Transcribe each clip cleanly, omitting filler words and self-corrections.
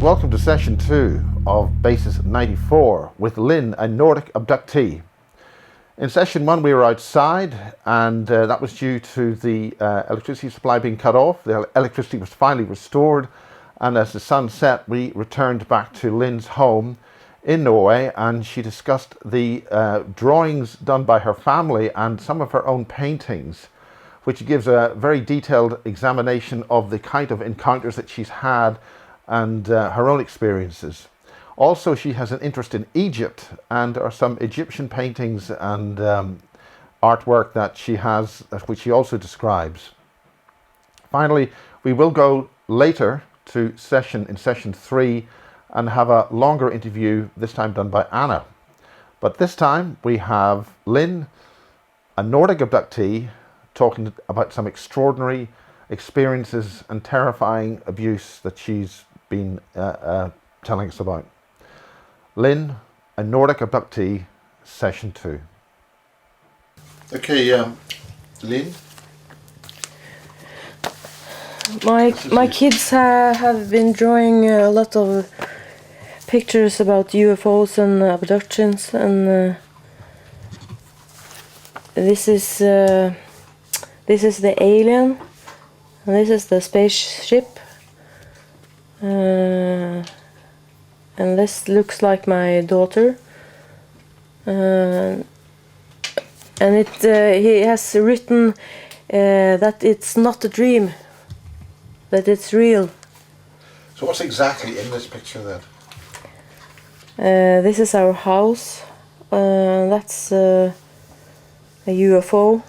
welcome to session 2 of Basis 94 with Linn, a Nordic abductee. In session 1 we were outside and that was due to the electricity supply being cut off. The electricity was finally restored, and as the sun set we returned back to Linn's home in Norway, and she discussed the drawings done by her family and some of her own paintings, which gives a very detailed examination of the kind of encounters that she's had and her own experiences. Also, she has an interest in Egypt, and there are some Egyptian paintings and artwork that she has, which she also describes. Finally, we will go later to session 3 and have a longer interview, this time done by Anne. But this time we have Linn, a Nordic abductee, talking about some extraordinary experiences and terrifying abuse that she's been telling us about. Linn, a Nordic abductee, session 2. Okay, Linn. My kids have been drawing a lot of pictures about UFOs and abductions, and this is the alien, and this is the spaceship, and this looks like my daughter, and he has written that it's not a dream, that it's real. So what's exactly in this picture then? This is our house. That's a UFO.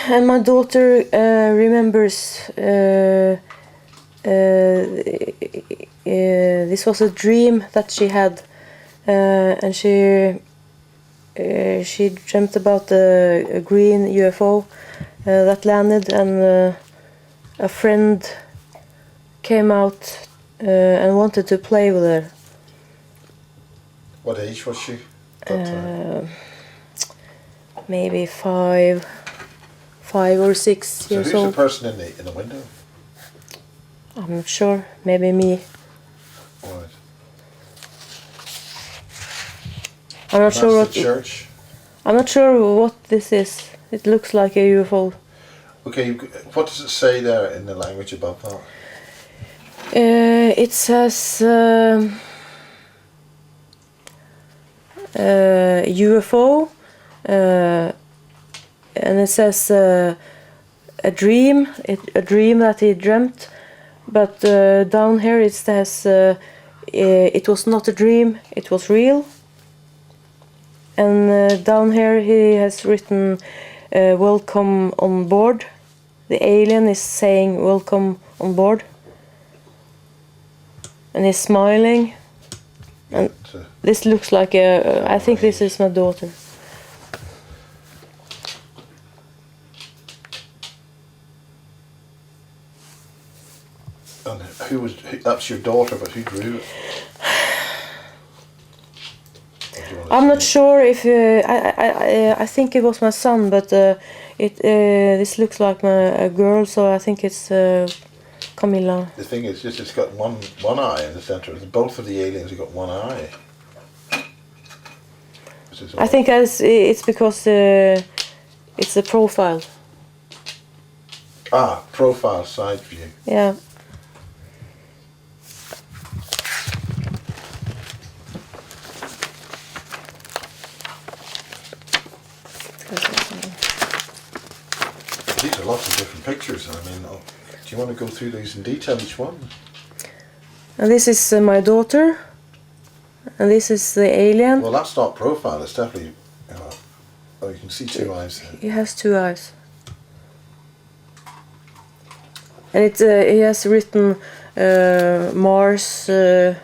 And my daughter remembers this was a dream that she had, and she dreamt about a green UFO that landed, and a friend came out and wanted to play with her. What age was she at that time? Maybe 5 or 6 years old. So who's old. the person in the window? I'm not sure. Maybe me. Right. I'm not sure what. Church. I'm not sure what this is. It looks like a UFO. Okay, what does it say there in the language about that? It says UFO, and it says a dream that he dreamt, but down here it says it was not a dream, it was real. And down here he has written welcome on board. The alien is saying welcome on board, and he's smiling. And this looks like I think this is my daughter. And that's your daughter, but who drew it? I'm not sure if I think it was my son, but this looks like a girl, so I think it's Camilla. The thing is, it's got one eye in the center. Both of the aliens have got one eye. I think it's because it's a profile. Ah, profile side view. Yeah. These are lots of different pictures. I mean, do you want to go through these in detail, each one? And this is my daughter, and this is the alien. Well, that's not profile. It's definitely. Oh, you can see 2 eyes there. He has 2 eyes, and he has written Mars, a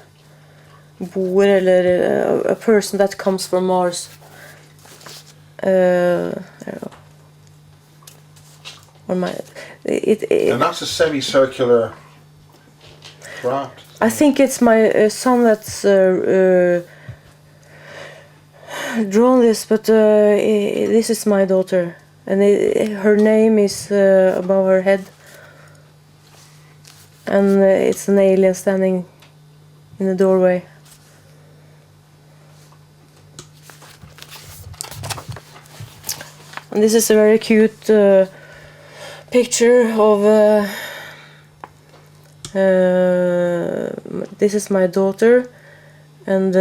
person that comes from Mars. I don't know. And that's a semicircular craft. I think it's my son that's drawn this, but this is my daughter, and her name is above her head. and it's an alien standing in the doorway. And this is a very cute picture of this is my daughter, and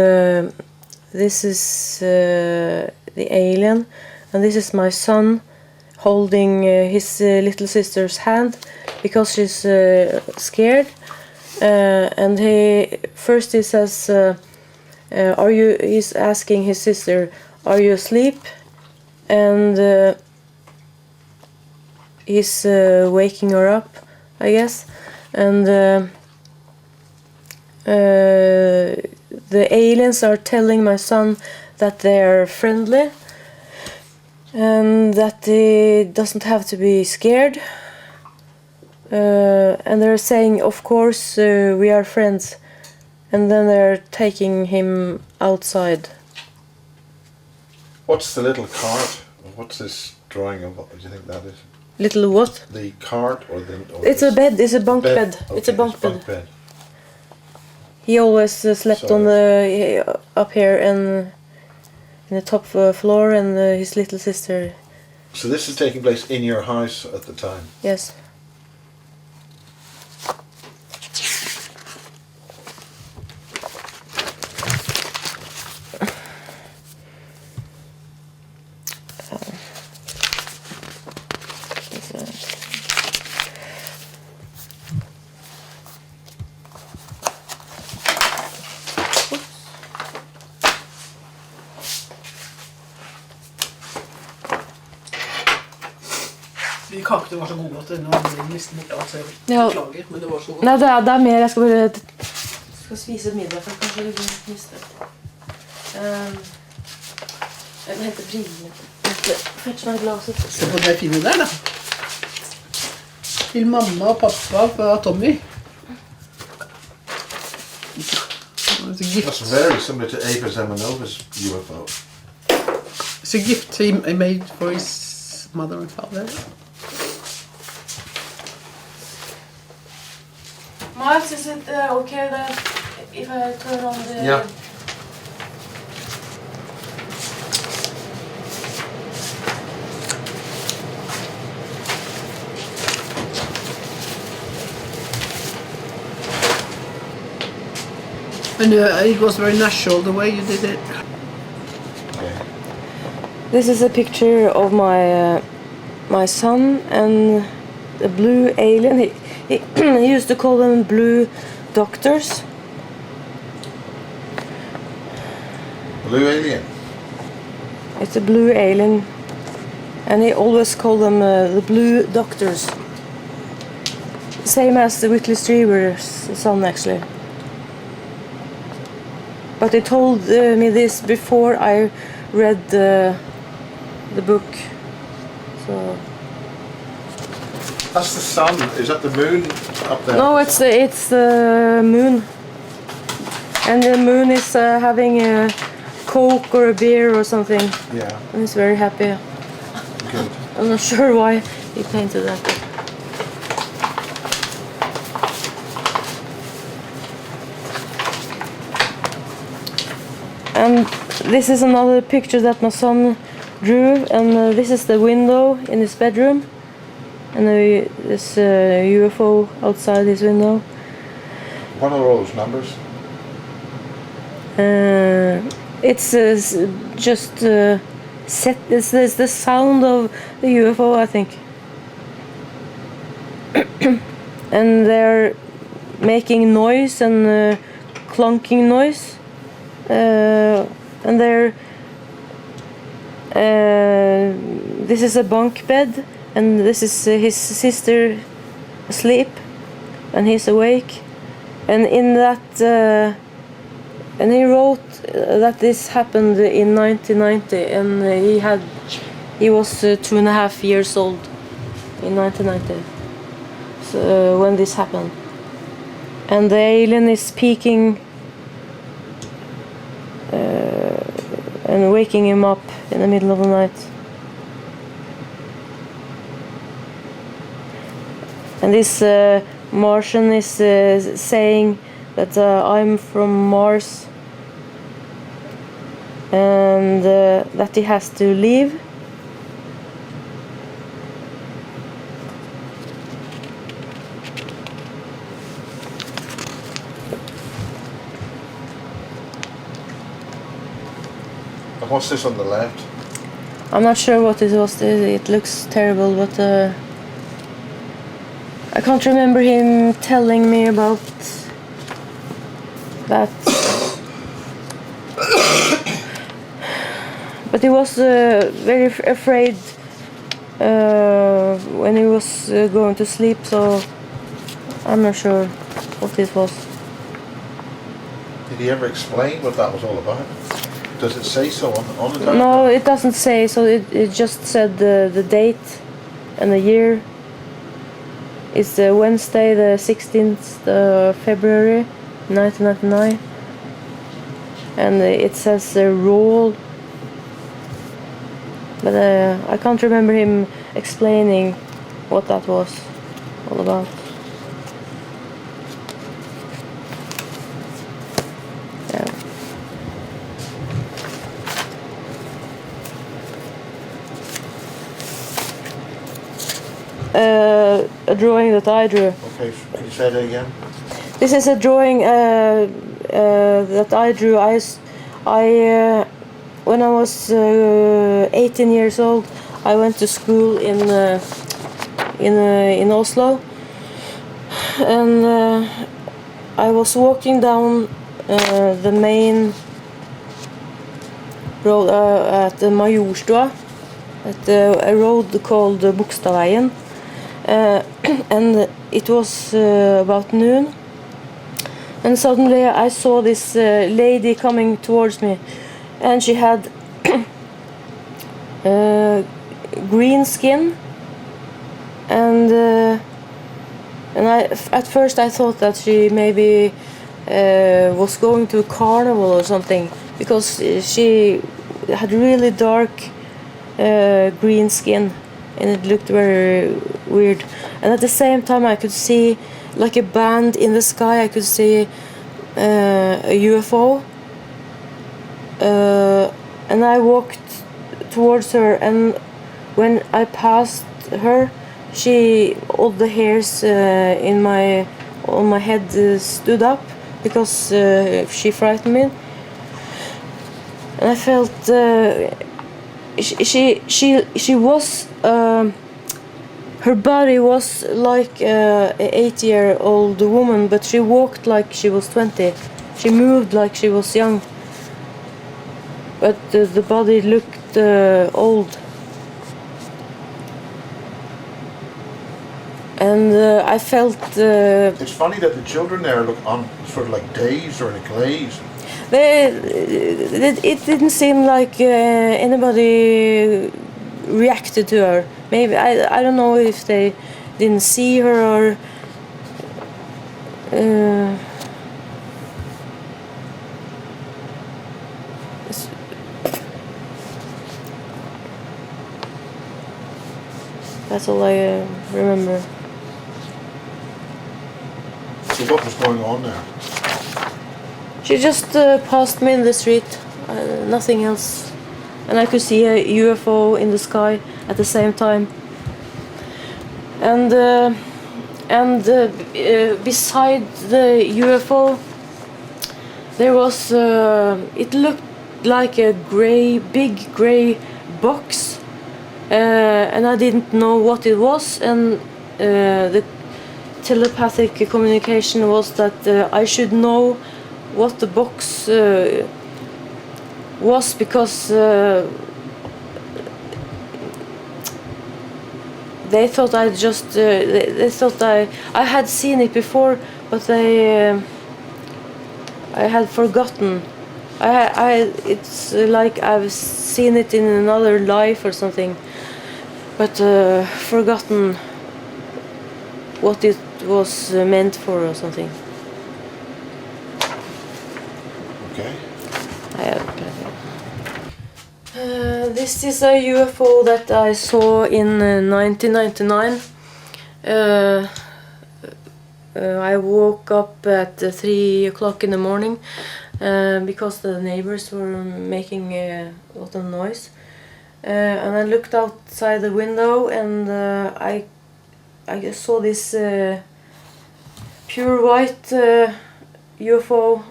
this is the alien, and this is my son holding his little sister's hand because she's scared, and he says, he's asking his sister, "Are you asleep?" And he's waking her up, I guess, and the aliens are telling my son that they're friendly and that he doesn't have to be scared, and they're saying, "Of course, we are friends," and then they're taking him outside. What's the little cart? What's this drawing of? What do you think that is? Little what? The cart or the? Or It's a bed. It's a bunk bed. Okay, It's a bunk bed. bed. He always slept Sorry. on the up here and in the top floor, and his little sister. So this is taking place in your house at the time. Yes. De kakene var så gode at nå ble de nesten borte. Altså, jeg Ja. beklager, men det var så godt. Nei, det er mer. Jeg skal bare spise middag, for kanskje det blir miste. Jeg må hente brillene. Fetch meg glaset. Se på det fine der, da. Til mamma og pappa fra Tommy. It's a gift. That's very similar to Ava Zemanova's UFO. It's a gift he made for his mother and father. Miles, is it okay that if I turn on the... Yeah. And it was very natural the way you did it. Okay. This is a picture of my son and the blue alien. He used to call them blue doctors. Blue alien. It's a blue alien, and he always called them the blue doctors. Same as the Whitley Strieber's son, actually. But he told me this before I read the book. So. That's the sun. Is that the moon up there? No, it's the moon, and the moon is having a Coke or a beer or something, Yeah. and he's very happy. Good. I'm not sure why he painted that. And this is another picture that my son drew, and this is the window in his bedroom, and there's a UFO outside his window. What are those numbers? It's just set. It's the sound of the UFO, I think. And they're making noise and clunking noise. And they're this is a bunk bed, and this is his sister asleep, and he's awake. And in that, and he wrote that this happened in 1990, and he was 2.5 years old in 1990. So, when this happened, and the alien is speaking and waking him up in the middle of the night. And this Martian is saying that I'm from Mars and that he has to leave. And what's this on the left? I'm not sure what it was. It looks terrible, but I can't remember him telling me about that. But he was very afraid when he was going to sleep, so I'm not sure what this was. Did he ever explain what that was all about? Does it say so on the diagram? No, it doesn't say, so it just said the date and the year. It's Wednesday the 16th of February 1999, and it says rule, but I can't remember him explaining what that was all about. A drawing that I drew. Okay, can you say that again? This is a drawing that I drew. When I was 18 years old, I went to school in Oslo, and I was walking down the main road at Majorstua, at a road called Bogstadveien. And it was about noon, and suddenly I saw this lady coming towards me, and she had green skin, and at first I thought that she maybe was going to a carnival or something, because she had really dark green skin, and it looked very weird. And at the same time I could see like a band in the sky. I could see a UFO, and I walked towards her, and when I passed her, all the hairs on my head stood up, because she frightened me, and I felt she was her body was like an 8-year-old woman, but she walked like she was 20. She moved like she was young, but the body looked old. And I felt... It's funny that the children there look on sort of like dazed or in a glaze. It didn't seem like anybody reacted to her. Maybe I don't know if they didn't see her or that's all I remember. So what was going on there? She just passed me in the street, nothing else. And I could see a UFO in the sky at the same time. And beside the UFO, there was it looked like a big gray box, and I didn't know what it was. And the telepathic communication was that I should know what the box was, because they thought I just they thought I had seen it before, but I had forgotten. It's like I've seen it in another life or something, but forgotten what it was meant for or something. Okay. This is a UFO that I saw in 1999. I woke up at 3 o'clock in the morning because the neighbors were making a lot of noise. And I looked outside the window and I saw this pure white UFO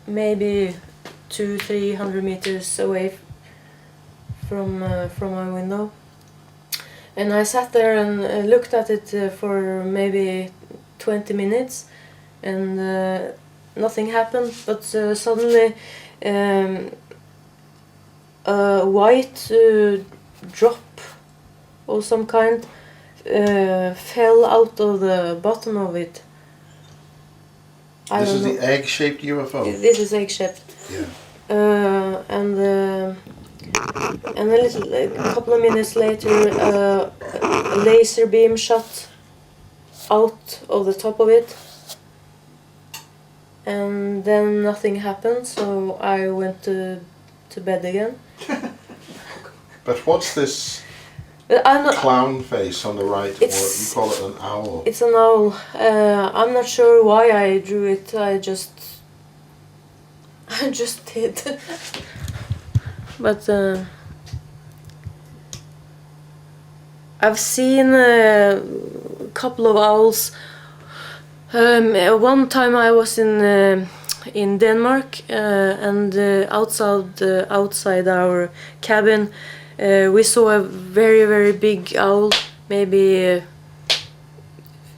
maybe 200-300 meters away from my window. And I sat there and looked at it for maybe 20 minutes and nothing happened, but suddenly a white drop of some kind fell out of the bottom of it. This is the egg-shaped UFO? This is egg-shaped. Yeah. And a couple of minutes later, a laser beam shot out of the top of it, and then nothing happened. So I went to bed again. But what's this clown face on the right? Or you call it an owl? It's an owl. I'm not sure why I drew it. I just did. But I've seen a couple of owls. One time I was in Denmark, and outside our cabin, we saw a very big owl, maybe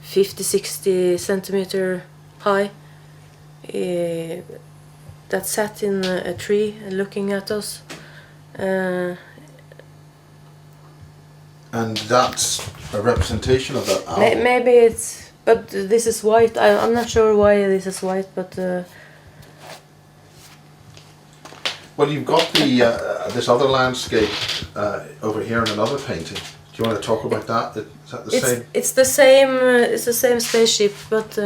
50-60 centimeter high, that sat in a tree looking at us. And that's a representation of that owl? Maybe it's, but this is white. I'm not sure why this is white, but well, you've got the this other landscape over here in another painting. Do you want to talk about that? Is that the same? It's the same. It's the same spaceship, but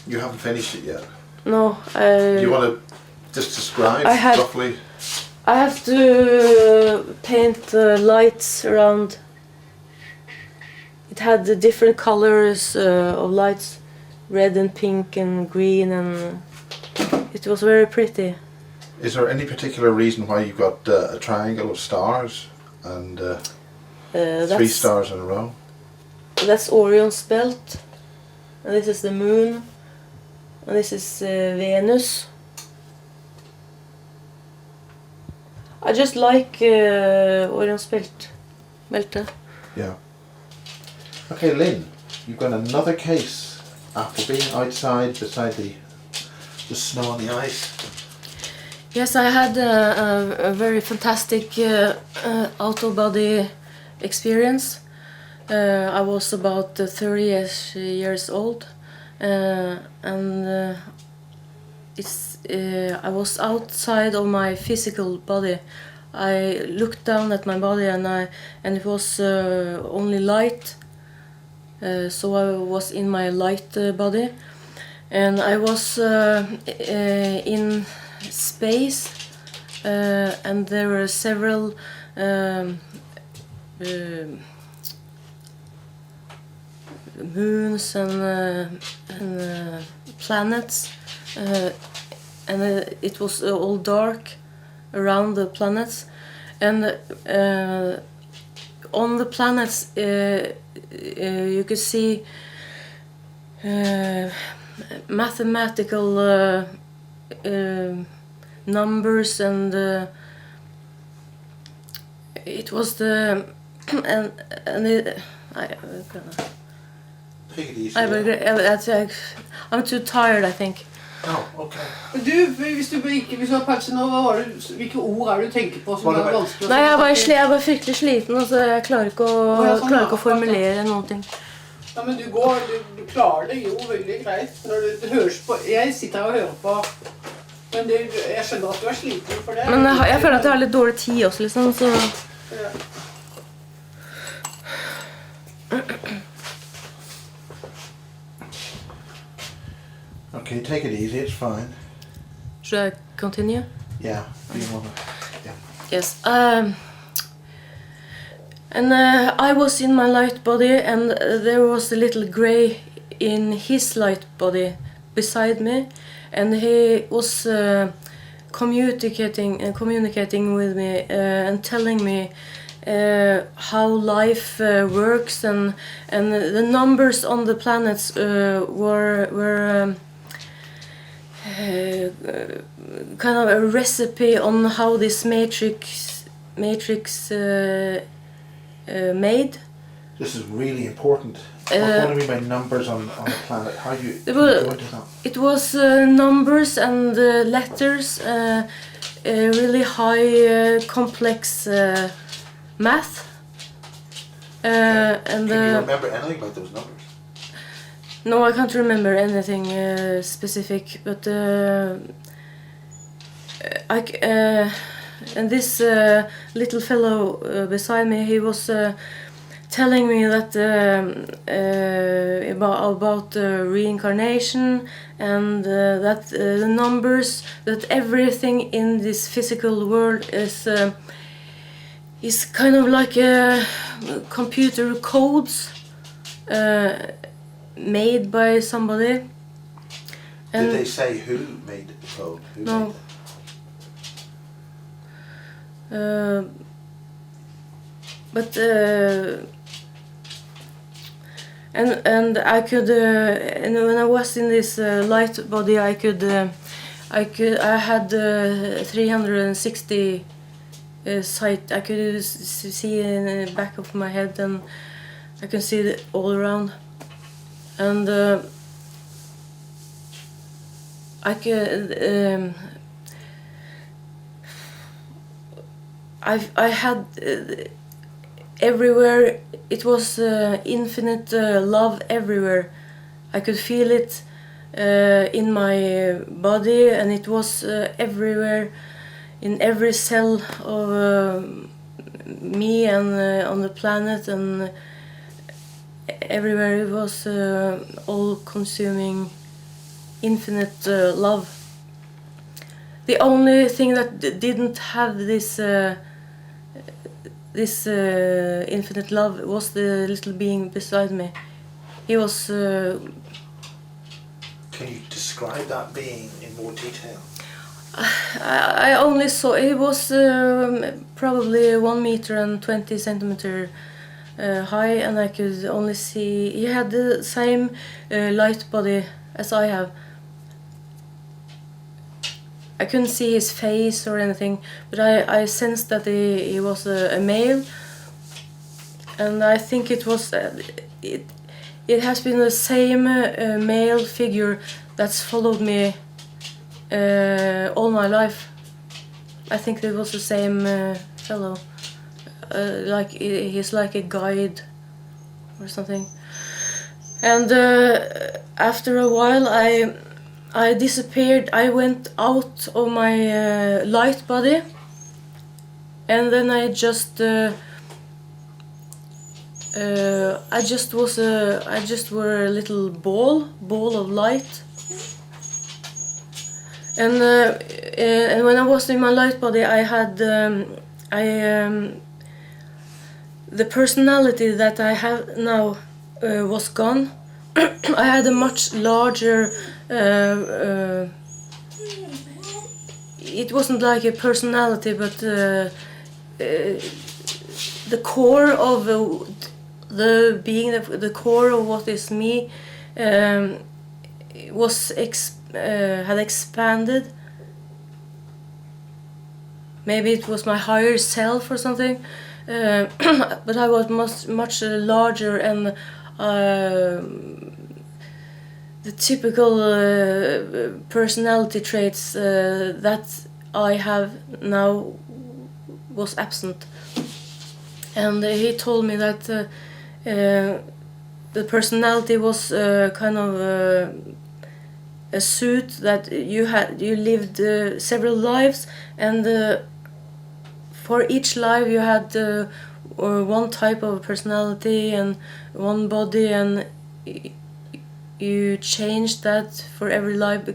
you haven't finished it yet. No. Do you want to just describe roughly? I have to paint the lights around. It had the different colors of lights, red and pink and green, and it was very pretty. Is there any particular reason why you got a triangle of stars and 3 stars in a row? That's Orion's belt, and this is the moon, and this is Venus. I just like Orion's belt. Yeah. Okay, Linn, you've got another case after being outside beside the snow and the ice. Yes, I had a very fantastic out-of-body experience. I was about 30 years old, and I was outside of my physical body. I looked down at my body and it was only light. So I was in my light body, and I was in space, and there were several moons and planets, and it was all dark around the planets, and on the planets you could see mathematical numbers, and it was the Take it easy. I'm too tired, I think. Oh, okay. Du, hvis du har pause nå, hvilke ord du tenker på som vanskelig? Nei, jeg var fryktelig sliten, og så jeg klarer ikke å formulere noen ting. Ja, men du klarer det jo veldig greit. Når du høres på, jeg sitter her og hører på, men jeg skjønner at du sliten for det. Men jeg føler at jeg har litt dårlig tid også, liksom, så... Ja. Okay, take it easy, it's fine. Should I continue? Yeah, you wanna, yeah. Yes. And I was in my light body, and there was a little gray in his light body beside me, and he was communicating with me and telling me how life works, and the numbers on the planets were kind of a recipe on how this matrix made. This is really important. What do you mean by numbers on the planet? How do you go into that? It was numbers and letters, really high complex math. And Can you remember anything about those numbers? No, I can't remember anything specific, but and this little fellow beside me, he was telling me that about reincarnation, and that the numbers, that everything in this physical world is kind of like computer codes made by somebody. And did they say who made the code? Who no. made But and I could and when I was in this light body, I had 360 sight. I could see in the back of my head, and I can see it all around. And I could I had everywhere. It was infinite love everywhere. I could feel it in my body, and it was everywhere, in every cell of me and on the planet, and everywhere. It was all-consuming, infinite love. The only thing that didn't have this infinite love was the little being beside me. He was. Can you describe that being in more detail? I only saw. He was probably 1 meter and 20 centimeter high, and I could only see. He had the same light body as I have. I couldn't see his face or anything, but I sensed that he was a male, and I think it was it has been the same male figure that's followed me all my life. I think it was the same fellow, like he's like a guide or something. And after a while, I disappeared. I went out of my light body, and then I just were a little ball of light. And when I was in my light body, I had the personality that I have now was gone. I had a much larger. It wasn't like a personality, but the core of the being, the core of what is me, was had expanded. Maybe it was my higher self or something, but I was much larger, and the typical personality traits that I have now was absent. And he told me that the personality was kind of a suit that you lived several lives, and for each life you had one type of personality and one body, and you changed that for every life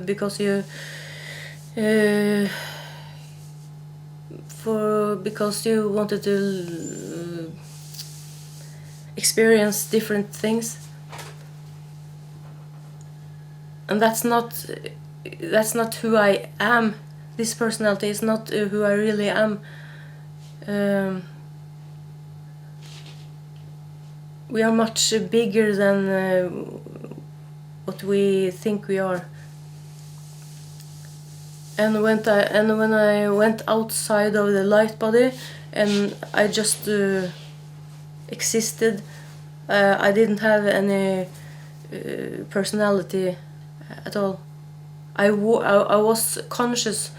because you because you wanted to experience different things. and that's not who I am. This personality is not who I really am. We are much bigger than what we think we are. And when I went outside of the light body and I just existed, I didn't have any personality at all. I was conscious,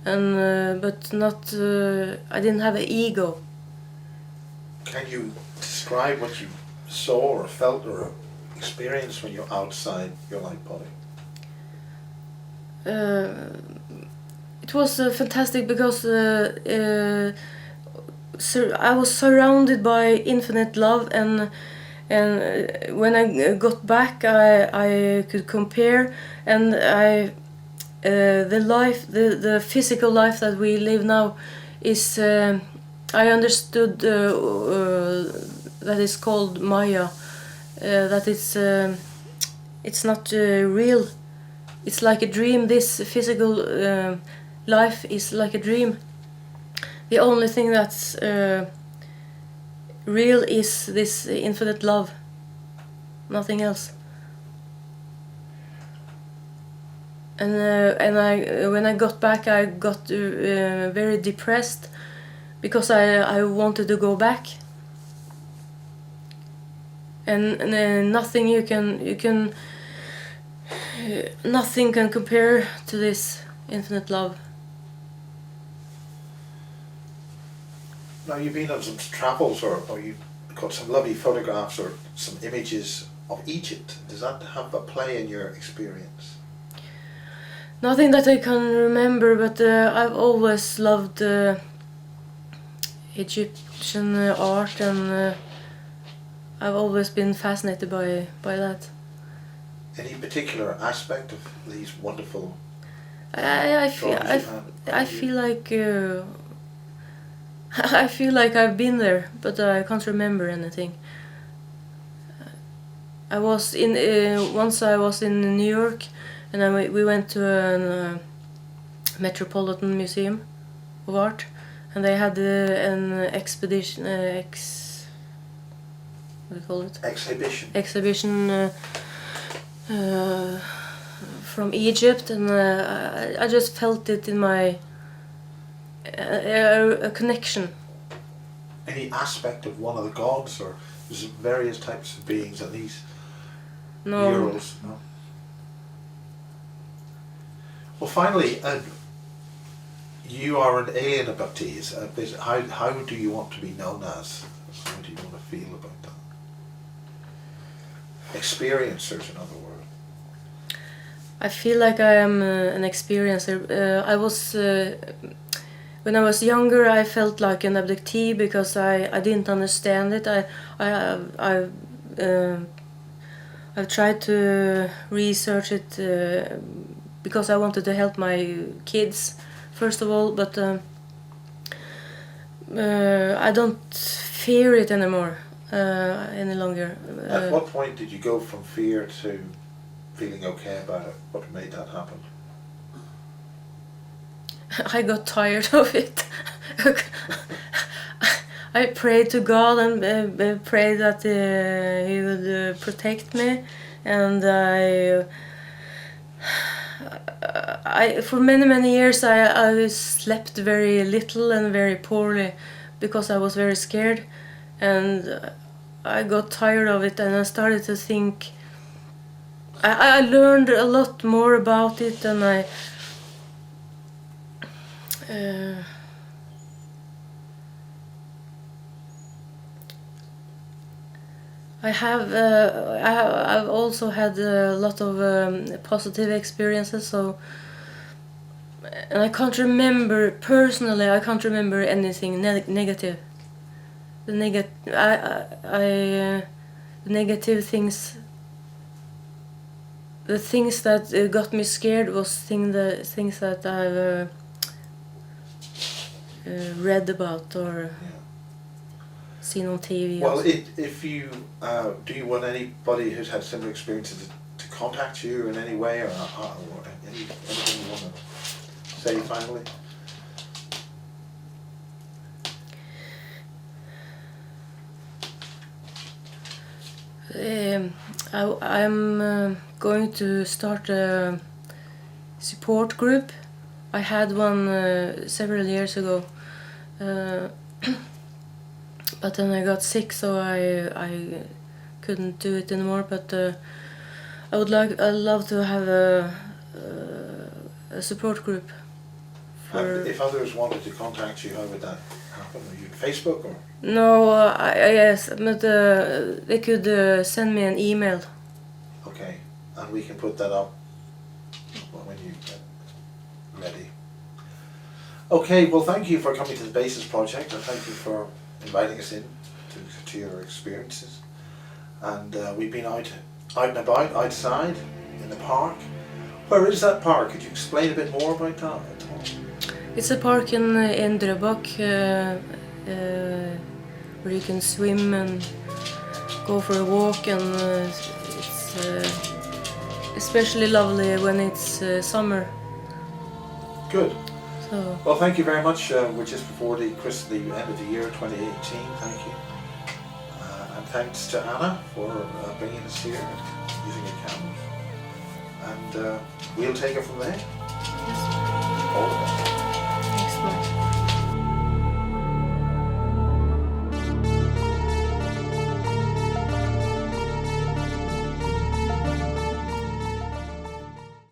and but not. I didn't have an ego. Can you describe what you saw or felt or experienced when you're outside your light body? It was fantastic because I was surrounded by infinite love, and when I got back, I could compare, and the physical life that we live now is. I understood that is called Maya. That it's not real. It's like a dream. This physical life is like a dream. The only thing that's real is this infinite love. Nothing else. And when I got back, I got very depressed because I wanted to go back. And nothing nothing can compare to this infinite love. Now you've been on some travels or you've got some lovely photographs or some images of Egypt. Does that have a play in your experience? Nothing that I can remember, but I've always loved Egyptian art, and I've always been fascinated by that. Any particular aspect of these wonderful I feel like I feel like I've been there, but I can't remember anything. I was in once I was in New York, and we went to a Metropolitan Museum of Art, and they had an expedition what do you call it? Exhibition from Egypt, and I just felt it in my a connection. Any aspect of one of the gods, or there's various types of beings in these murals? No. Well, finally, you are an alien abductee. How do you want to be known as? How do you want to feel about that? Experiencers, in other words. I feel like I am an experiencer. I was when I was younger, I felt like an abductee because I didn't understand it. I've tried to research it because I wanted to help my kids first of all, but I don't fear it anymore any longer. At what point did you go from fear to feeling okay about it? What made that happen? I got tired of it. I prayed to God and prayed that He would protect me, and I for many years I slept very little and very poorly because I was very scared, and I got tired of it, and I started to think. I learned a lot more about it, and I've also had a lot of positive experiences. So, and I can't remember personally. I can't remember anything negative. The negative things. The things that got me scared was things that I've read about or seen on TV. Well, if you do you want anybody who's had similar experiences to contact you in any way, or anything you want to say finally? I'm going to start a support group. I had one several years ago, but then I got sick, so I couldn't do it anymore. But I'd love to have a support group. And if others wanted to contact you, how would that happen? Are you on Facebook or? No, yes, but they could send me an email. Okay, and we can put that up when you get ready. Okay, well, thank you for coming to the Basis Project, and thank you for inviting us in to your experiences. And we've been out and about outside in the park. Where is that park? Could you explain a bit more about that at all? It's a park in Drøbak where you can swim and go for a walk, and it's especially lovely when it's summer. Good. So. Well, thank you very much. We're just before the end of the year 2018. Thank you. And thanks to Anna for bringing us here and using your cameras. And we'll take it from there. Yes. All the best.